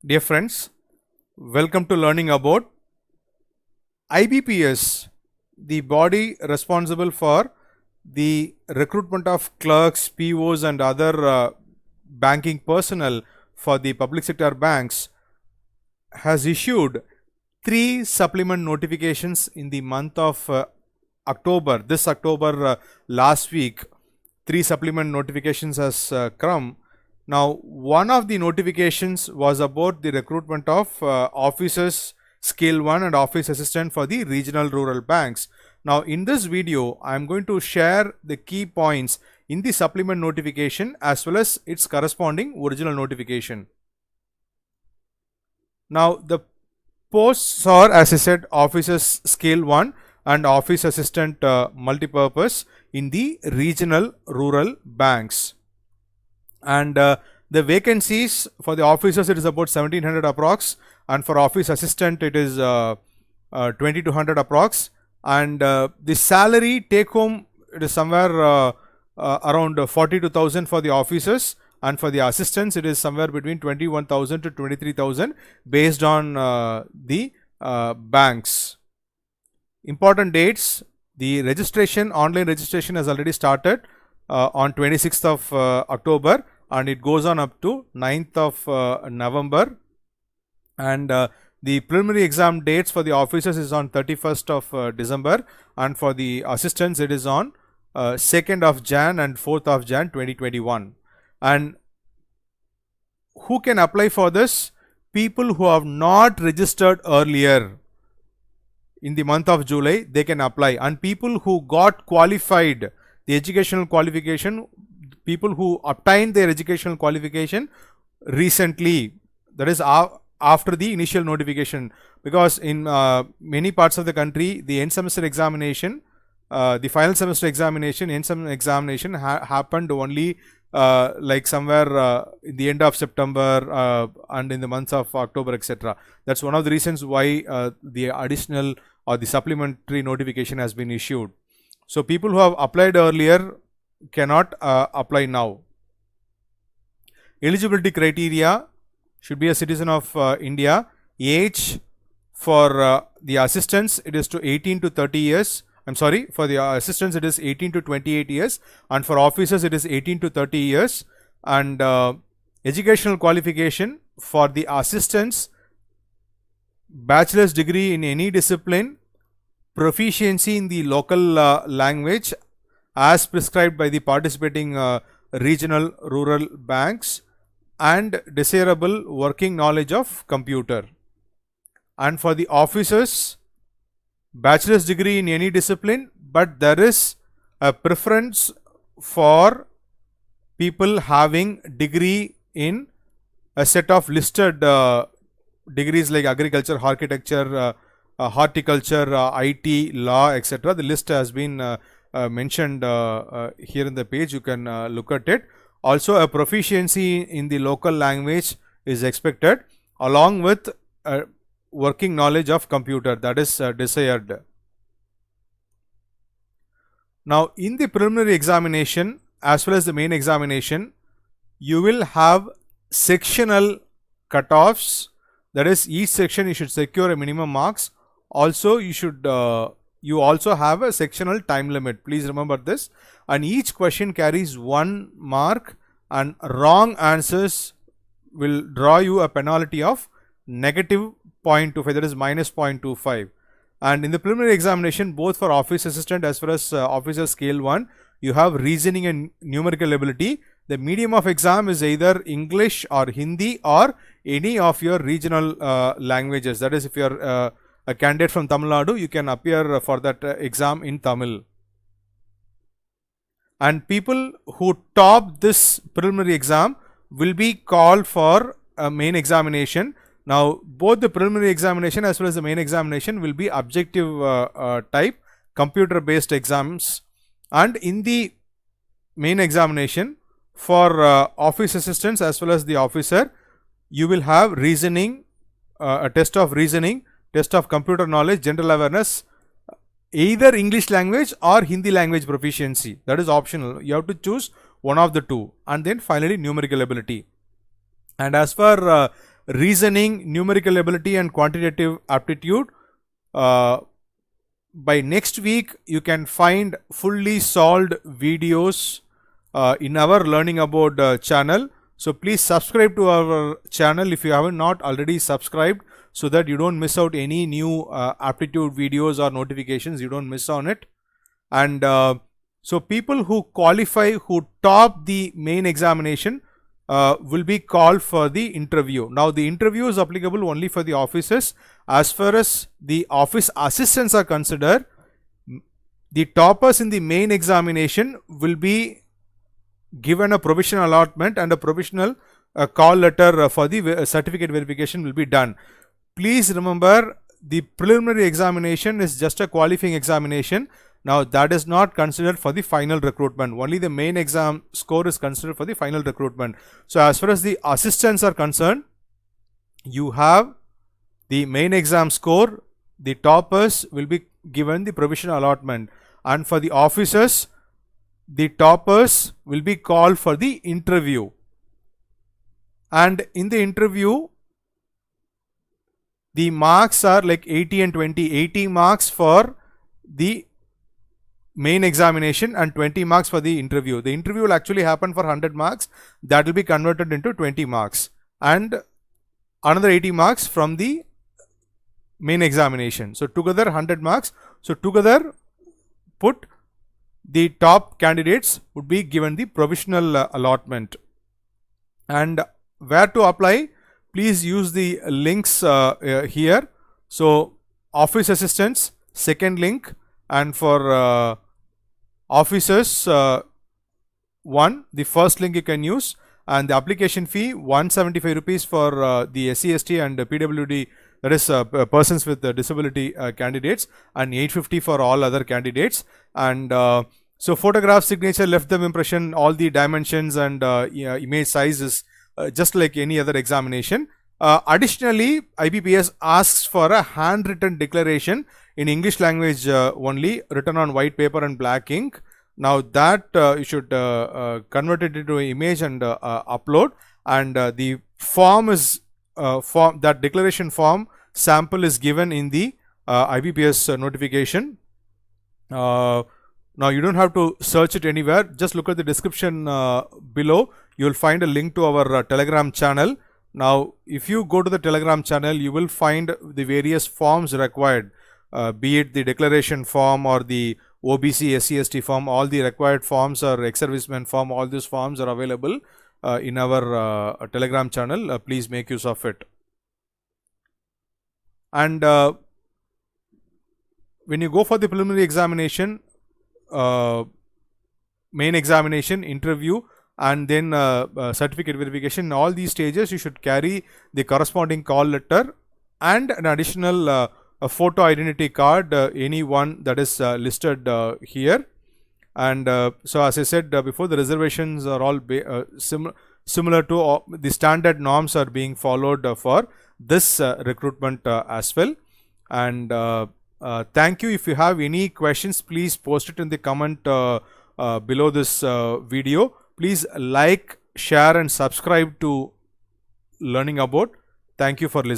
Dear friends, welcome to learning about IBPS, the body responsible for the recruitment of clerks, POs and other banking personnel for the public sector banks, has issued 3 supplement notifications in the month of October. This October, last week, 3 supplement notifications has come. Now, one of the notifications was about the recruitment of officers scale 1 and office assistant for the regional rural banks. Now, in this video, I am going to share the key points in the supplement notification as well as its corresponding original notification. Now, the posts are, as I said, officers scale 1 and office assistant multipurpose in the regional rural banks. And the vacancies for the officers, it is about 1700 approx, and for office assistant it is 2200 approx, and the salary take home, it is somewhere around 42,000 for the officers, and for the assistants it is somewhere between 21,000 to 23,000 based on the banks. Important dates: the registration, online registration has already started on 26th of October, and it goes on up to 9th of November, and the preliminary exam dates for the officers is on 31st of December, and for the assistants it is on 2nd of Jan and 4th of Jan 2021. And who can apply for this? People who have not registered earlier in the month of July, they can apply, and people who got qualified, the educational qualification, people who obtained their educational qualification recently, that is after the initial notification, because in many parts of the country the end semester examination, the final semester examination, end semester examination happened only like somewhere in the end of September and in the months of October, etc. That's one of the reasons why the additional or the supplementary notification has been issued. So people who have applied earlier cannot apply now. Eligibility criteria: should be a citizen of India. Age for the assistants, it is to 18 to 30 years. I'm sorry, for the assistants it is 18 to 28 years, and for officers it is 18 to 30 years. And educational qualification for the assistants: bachelor's degree in any discipline, proficiency in the local language as prescribed by the participating regional rural banks, and desirable working knowledge of computer. And for the officers, bachelor's degree in any discipline, but there is a preference for people having degree in a set of listed degrees like agriculture, architecture, horticulture, IT, law, etc. The list has been mentioned here in the page. You can look at it. Also, a proficiency in the local language is expected, along with working knowledge of computer, that is desired. Now, in the preliminary examination as well as the main examination, you will have sectional cutoffs, that is each section you should secure a minimum marks. Also, you also have a sectional time limit. Please remember this. And each question carries 1 mark, and wrong answers will draw you a penalty of negative 0.25, that is minus 0.25. And in the preliminary examination, both for office assistant as well as officer scale 1, you have reasoning and numerical ability. The medium of exam is either English or Hindi or any of your regional languages. That is, if you are a candidate from Tamil Nadu, you can appear for that exam in Tamil. And people who top this preliminary exam will be called for a main examination. Now, both the preliminary examination as well as the main examination will be objective type, computer based exams. And in the main examination, for office assistants as well as the officer, you will have reasoning, a test of reasoning, test of computer knowledge, general awareness, either English language or Hindi language proficiency. That is optional. You have to choose one of the two. And then finally numerical ability. And as for reasoning, numerical ability, and quantitative aptitude. By next week, you can find fully solved videos in our Learning About channel. So please subscribe to our channel if you haven't not already subscribed, so that you don't miss out any new aptitude videos or notifications. You don't miss on it. And so people who qualify, who top the main examination, will be called for the interview. Now the interview is applicable only for the officers. As far as the office assistants are considered, the toppers in the main examination will be given a provisional allotment, and a provisional call letter for the certificate verification will be done. Please remember, the preliminary examination is just a qualifying examination. Now that is not considered for the final recruitment. Only the main exam score is considered for the final recruitment. So as far as the assistants are concerned, you have the main exam score, the toppers will be given the provisional allotment, and for the officers, the toppers will be called for the interview. And in the interview, the marks are like 80 and 20. 80 marks for the main examination and 20 marks for the interview. The interview will actually happen for 100 marks. That will be converted into 20 marks, and another 80 marks from the main examination. So together 100 marks. So together put, the top candidates would be given the provisional allotment. And where to apply, please use the links here. So office assistants, second link, and for officers, one, the first link you can use, and the application fee 175 rupees for the SC/ST and PWD, that is persons with disability candidates, and 850 for all other candidates. And so photograph, signature, left thumb impression, all the dimensions and image sizes, just like any other examination. Additionally, IBPS asks for a handwritten declaration in English language only, written on white paper and black ink. Now that you should convert it into an image and upload. And the form is that declaration form sample is given in the IBPS notification. Now you don't have to search it anywhere. Just look at the description below. You will find a link to our Telegram channel. Now if you go to the Telegram channel, you will find the various forms required, be it the declaration form or the OBC SC/ST form. All the required forms, or ex-serviceman form, all these forms are available in our Telegram channel. Please make use of it. And when you go for the preliminary examination, main examination, interview, and then certificate verification, all these stages you should carry the corresponding call letter and an additional a photo identity card, any one that is listed here. And so as I said before, the reservations are all similar to the standard norms are being followed for this recruitment as well. And thank you. If you have any questions, please post it in the comment below this video. Please like, share and subscribe to Learning About. Thank you for listening.